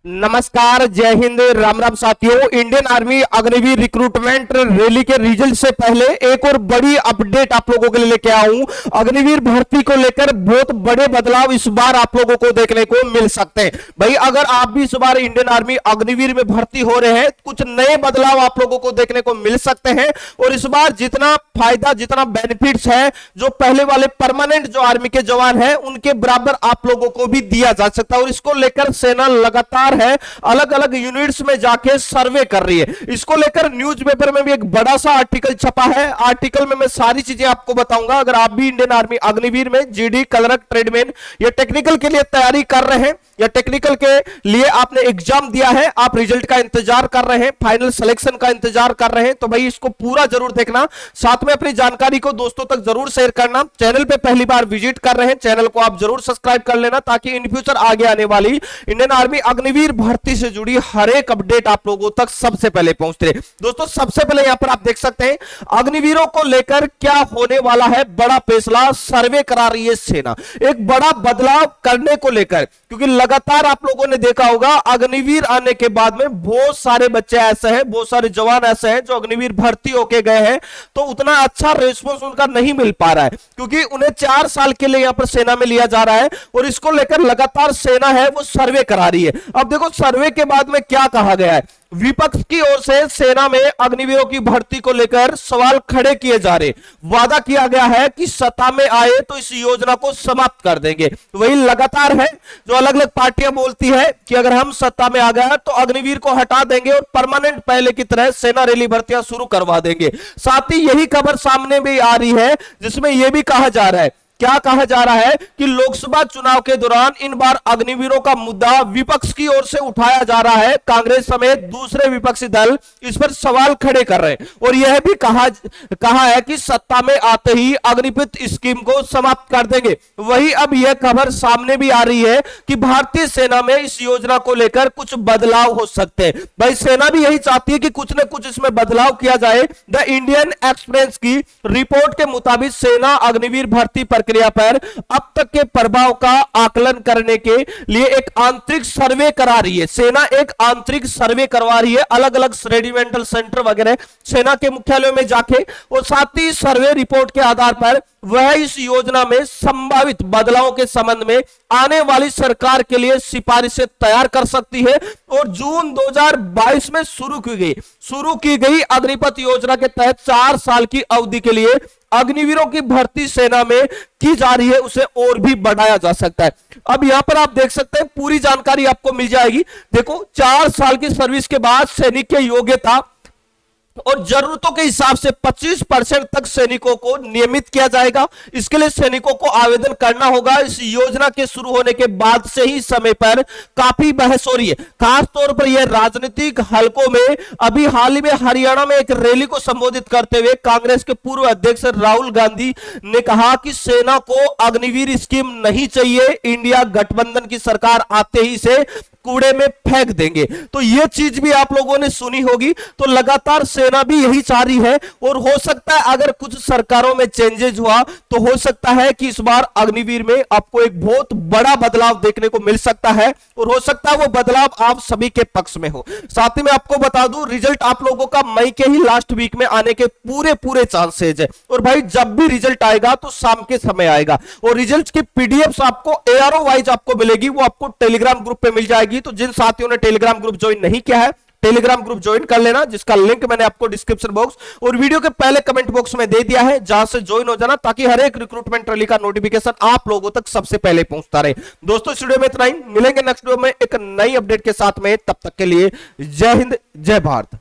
नमस्कार, जय हिंद, राम राम साथियों। Indian army Agniveer recruitment rally के रिजल्ट से पहले एक और बड़ी अपडेट आप लोगों के लिए लेके आया हूं। अग्निवीर भर्ती को लेकर बहुत बड़े बदलाव इस बार आप लोगों को देखने को मिल सकते हैं। भाई अगर आप भी इस बार इंडियन आर्मी अग्निवीर में भर्ती हो रहे हैं, कुछ नए बदलाव आप लोगों को देखने को मिल सकते हैं। और इस बार जितना फायदा, जितना बेनिफिट्स है, जो पहले वाले परमानेंट जो आर्मी के जवान हैं उनके बराबर आप लोगों को भी दिया जा सकता है। और इसको लेकर सेना लगातार है अलग अलग यूनिट्स में जाके सर्वे कर रही है। इसको लेकर न्यूज़पेपर में भी एक बड़ा सा आर्टिकल छपा है। आर्टिकल में मैं सारी चीजें आपको बताऊंगा। अगर आप भी इंडियन आर्मी अग्निवीर में जीडी, क्लर्क, ट्रेडमैन या टेक्निकल के लिए तैयारी कर रहे हैं या टेक्निकल के लिए आपने एग्जाम दिया है, आप रिजल्ट का इंतजार कर रहे हैं, फाइनल सिलेक्शन का इंतजार कर रहे हैं, तो भाई इसको पूरा जरूर देखना। साथ में अपनी जानकारी को दोस्तों तक जरूर शेयर करना। चैनल पे पहली बार विजिट कर रहे हैं, चैनल को आप जरूर सब्सक्राइब कर लेना ताकि इन फ्यूचर आगे आने वाली इंडियन आर्मी अग्निवीर भर्ती से जुड़ी हर एक अपडेट आप लोगों तक सबसे पहले पहुंचते रहे। दोस्तों सबसे पहले यहां पर आप देख सकते हैं अग्निवीरों को लेकर क्या होने वाला है बड़ा फैसला सर्वे करा रही है सेना। एक बड़ा बदलाव करने को लेकर, क्योंकि लगातार आप लोगों ने देखा होगा अग्निवीर आने के बाद में बहुत सारे बच्चे ऐसे हैं, बहुत सारे जवान ऐसे हैं जो अग्निवीर भर्ती होके गए हैं तो उतना अच्छा रिस्पॉन्स उनका नहीं मिल पा रहा है, क्योंकि उन्हें 4 साल के लिए यहां पर सेना में लिया जा रहा है। और इसको लेकर लगातार सेना है वो सर्वे करा रही है। अब देखो सर्वे के बाद में क्या कहा गया है। विपक्ष की ओर से सेना में अग्निवीरों की भर्ती को लेकर सवाल खड़े किए जा रहे। वादा किया गया है कि सत्ता में आए तो इस योजना को समाप्त कर देंगे। वही लगातार है जो अलग अलग पार्टियां बोलती है कि अगर हम सत्ता में आ गए तो अग्निवीर को हटा देंगे और परमानेंट पहले की तरह सेना रैली भर्तियां शुरू करवा देंगे। साथ ही यही खबर सामने भी आ रही है जिसमें यह भी कहा जा रहा है, क्या कहा जा रहा है कि लोकसभा चुनाव के दौरान इन बार अग्निवीरों का मुद्दा विपक्ष की ओर से उठाया जा रहा है। कांग्रेस समेत दूसरे विपक्षी दल इस पर सवाल खड़े कर रहे हैं और यह भी कहा है कि सत्ता में आते ही अग्निपथ स्कीम को समाप्त कर देंगे। वही अब यह खबर सामने भी आ रही है कि भारतीय सेना में इस योजना को लेकर कुछ बदलाव हो सकते हैं। भाई सेना भी यही चाहती है कि कुछ न कुछ इसमें बदलाव किया जाए। द इंडियन एक्सप्रेस की रिपोर्ट के मुताबिक सेना अग्निवीर भर्ती प्रक्रिया पर अब तक के प्रभाव का आकलन करने के लिए एक आंतरिक सर्वे करा रही है। सेना एक आंतरिक सर्वे करवा रही है अलग अलग रेजिमेंटल सेंटर वगैरह सेना के मुख्यालयों में जाके, और साथ ही सर्वे रिपोर्ट के आधार पर वह इस योजना में संभावित बदलावों के संबंध में आने वाली सरकार के लिए सिफारिशें तैयार कर सकती है। और जून 2022 में शुरू की गई अग्निपथ योजना के तहत 4 साल की अवधि के लिए अग्निवीरों की भर्ती सेना में की जा रही है, उसे और भी बढ़ाया जा सकता है। अब यहां पर आप देख सकते हैं पूरी जानकारी आपको मिल जाएगी। देखो 4 साल की सर्विस के बाद सैनिक की योग्यता और जरूरतों के हिसाब से 25% तक सैनिकों को नियमित किया जाएगा। इसके लिए सैनिकों को आवेदन करना होगा। इस योजना के शुरू होने के बाद से ही समय पर काफी बहस हो रही है, खास तौर पर यह राजनीतिक हलकों में। अभी हाल ही में हरियाणा में एक रैली को संबोधित करते हुए कांग्रेस के पूर्व अध्यक्ष राहुल गांधी ने कहा कि सेना को अग्निवीर स्कीम नहीं चाहिए, इंडिया गठबंधन की सरकार आते ही से कूड़े में फेंक देंगे। तो यह चीज भी आप लोगों ने सुनी होगी। तो लगातार सेना भी यही चाह रही है और हो सकता है अगर कुछ सरकारों में चेंजेस हुआ तो हो सकता है कि इस बार अग्निवीर में आपको एक बहुत बड़ा बदलाव देखने को मिल सकता है और हो सकता है वो बदलाव आप सभी के पक्ष में हो। साथ ही मैं आपको बता दूं रिजल्ट आप लोगों का मई के ही लास्ट वीक में आने के पूरे चांसेज है। और भाई जब भी रिजल्ट आएगा तो शाम के समय आएगा और रिजल्ट की पीडीएफ आपको एआरओ वाइज आपको मिलेगी, वो आपको टेलीग्राम ग्रुप पे मिल जाएगी। तो जिन साथियों ने टेलीग्राम ग्रुप ज्वाइन नहीं किया है टेलीग्राम ग्रुप ज्वाइन कर लेना, जिसका लिंक मैंने आपको डिस्क्रिप्शन बॉक्स और वीडियो के पहले कमेंट बॉक्स में दे दिया है, जहां से ज्वाइन हो जाना ताकि हर एक रिक्रूटमेंट रैली का नोटिफिकेशन आप लोगों तक सबसे पहले पहुंचता रहे। दोस्तों इस वीडियो में इतना ही, मिलेंगे नेक्स्ट वीडियो में एक नई अपडेट के साथ में। तब तक के लिए जय हिंद, जय भारत।